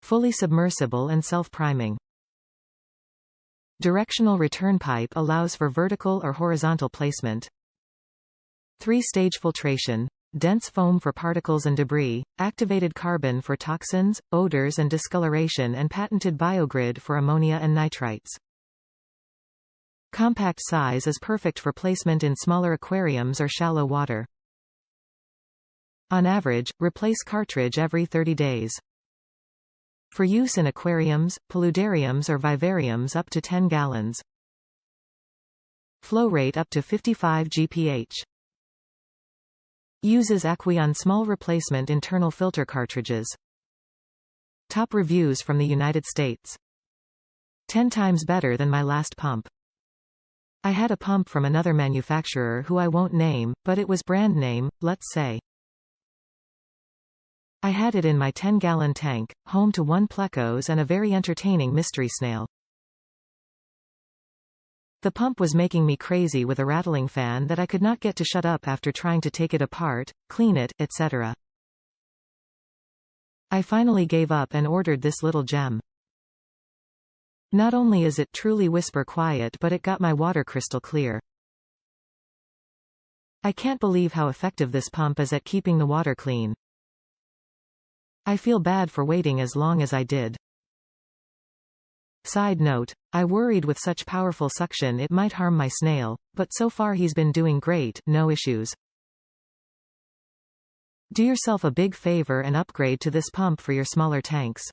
fully submersible and self-priming. Directional return pipe allows for vertical or horizontal placement. 3-stage filtration. Dense foam for particles and debris, activated carbon for toxins, odors and discoloration, and patented BioGrid for ammonia and nitrites. Compact size is perfect for placement in smaller aquariums or shallow water. On average, replace cartridge every 30 days. For use in aquariums, paludariums or vivariums up to 10 gallons. Flow rate up to 55 GPH. Uses Aqueon small replacement internal filter cartridges. Top reviews from the United States. 10 times better than my last pump. I had a pump from another manufacturer who I won't name, but it was brand name, let's say. I had it in my 10-gallon tank, home to 1 plecos and a very entertaining mystery snail. The pump was making me crazy with a rattling fan that I could not get to shut up after trying to take it apart, clean it, etc. I finally gave up and ordered this little gem. Not only is it truly whisper quiet, but it got my water crystal clear. I can't believe how effective this pump is at keeping the water clean. I feel bad for waiting as long as I did. Side note, I worried with such powerful suction it might harm my snail, but so far he's been doing great, no issues. Do yourself a big favor and upgrade to this pump for your smaller tanks.